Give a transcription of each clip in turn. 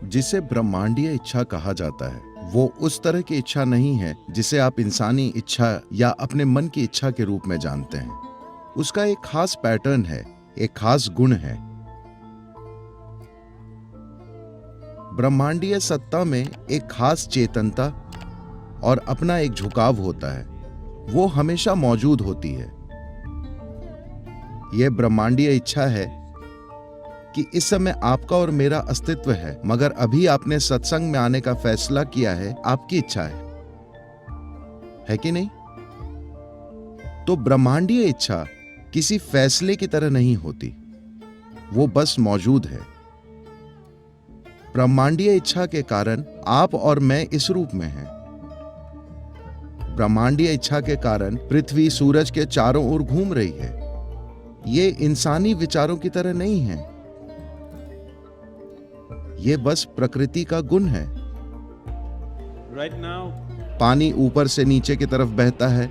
जिसे ब्रह्मांडीय इच्छा कहा जाता है वो उस तरह की इच्छा नहीं है जिसे आप इंसानी इच्छा या अपने मन की इच्छा के रूप में जानते हैं। उसका एक खास पैटर्न है, एक खास गुण है। ब्रह्मांडीय सत्ता में एक खास चेतनता और अपना एक झुकाव होता है, वो हमेशा मौजूद होती है। यह ब्रह्मांडीय इच्छा है कि इस समय आपका और मेरा अस्तित्व है, मगर अभी आपने सत्संग में आने का फैसला किया है, आपकी इच्छा है कि नहीं? तो ब्रह्मांडीय इच्छा किसी फैसले की तरह नहीं होती, वो बस मौजूद है। ब्रह्मांडीय इच्छा के कारण आप और मैं इस रूप में हैं। ब्रह्मांडीय इच्छा के कारण पृथ्वी सूरज के चारों ओर घूम रही है। ये इंसानी विचारों की तरह नहीं है, ये बस प्रकृति का गुण है। Right now, पानी ऊपर से नीचे की तरफ बहता है,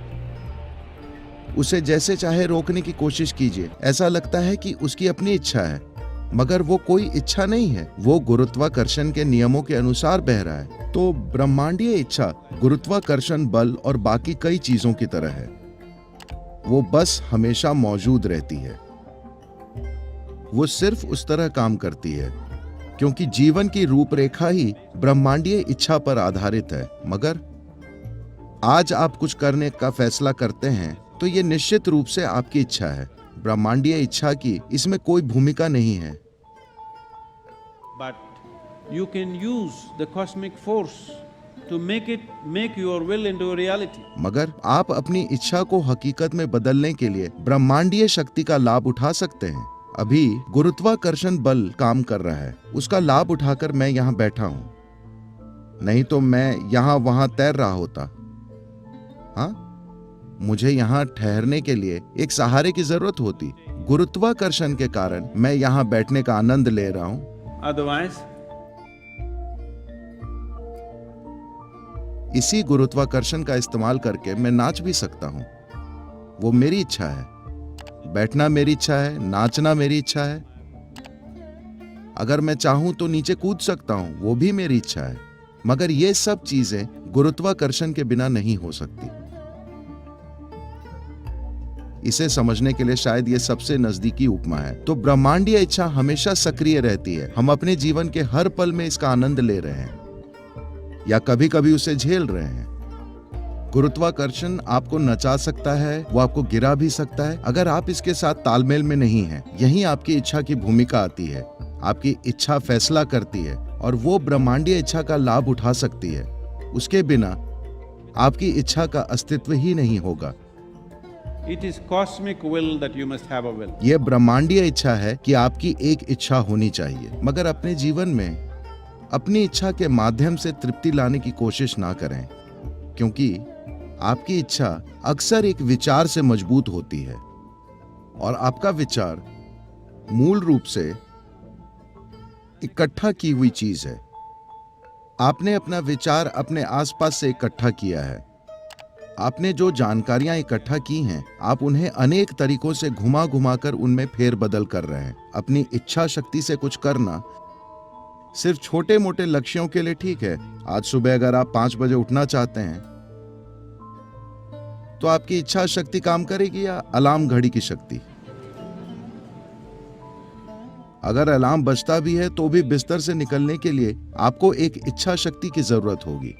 उसे जैसे चाहे रोकने की कोशिश कीजिए, ऐसा लगता है कि उसकी अपनी इच्छा है, मगर वो कोई इच्छा नहीं है, वो गुरुत्वाकर्षण के नियमों के अनुसार बह रहा है। तो ब्रह्मांडीय इच्छा गुरुत्वाकर्षण बल और बाकी कई चीजों की तरह है, वो बस हमेशा मौजूद रहती है। वो सिर्फ उस तरह काम करती है क्योंकि जीवन की रूपरेखा ही ब्रह्मांडीय इच्छा पर आधारित है। मगर आज आप कुछ करने का फैसला करते हैं तो ये निश्चित रूप से आपकी इच्छा है। ब्रह्मांडीय इच्छा की इसमें कोई भूमिका नहीं है। but you can use the cosmic force to make your will into a reality. मगर आप अपनी इच्छा को हकीकत में बदलने के लिए ब्रह्मांडीय शक्ति का लाभ उठा सकते हैं। अभी गुरुत्वाकर्षण बल काम कर रहा है, उसका लाभ उठाकर मैं यहाँ बैठा हूं, नहीं तो मैं यहाँ वहां तैर रहा होता। हाँ, मुझे यहाँ ठहरने के लिए एक सहारे की जरूरत होती। गुरुत्वाकर्षण के कारण मैं यहाँ बैठने का आनंद ले रहा हूं। Otherwise, इसी गुरुत्वाकर्षण का इस्तेमाल करके मैं नाच भी सकता हूं, वो मेरी इच्छा है। बैठना मेरी इच्छा है, नाचना मेरी इच्छा है। अगर मैं चाहूं तो नीचे कूद सकता हूं, वो भी मेरी इच्छा है। मगर ये सब चीजें गुरुत्वाकर्षण के बिना नहीं हो सकती। इसे समझने के लिए शायद ये सबसे नजदीकी उपमा है। तो ब्रह्मांडीय इच्छा हमेशा सक्रिय रहती है। हम अपने जीवन के हर पल में इसका आनंद ले रहे हैं या कभी कभी उसे झेल रहे हैं। गुरुत्वाकर्षण आपको नचा सकता है, वो आपको गिरा भी सकता है अगर आप इसके साथ तालमेल में नहीं हैं। यहीं आपकी इच्छा की भूमिका आती है। आपकी इच्छा फैसला करती है और वो ब्रह्मांडीय इच्छा का लाभ उठा सकती है। उसके बिना आपकी इच्छा का अस्तित्व ही नहीं होगा। it is cosmic will that you must have a will. ये ब्रह्मांडीय इच्छा है कि आपकी एक इच्छा होनी चाहिए, मगर अपने जीवन में अपनी इच्छा के माध्यम से तृप्ति लाने की कोशिश ना करें, क्योंकि आपकी इच्छा अक्सर एक विचार से मजबूत होती है और आपका विचार मूल रूप से इकट्ठा की हुई चीज है। आपने अपना विचार अपने आसपास से इकट्ठा किया है। आपने जो जानकारियां इकट्ठा की हैं, आप उन्हें अनेक तरीकों से घुमा घुमा कर उनमें फेरबदल कर रहे हैं। अपनी इच्छा शक्ति से कुछ करना सिर्फ छोटे मोटे लक्ष्यों के लिए ठीक है। आज सुबह अगर आप 5 बजे उठना चाहते हैं तो आपकी इच्छा शक्ति काम करेगी या अलार्म घड़ी की शक्ति? अगर अलार्म बजता भी है तो भी बिस्तर से निकलने के लिए आपको एक इच्छा शक्ति की जरूरत होगी।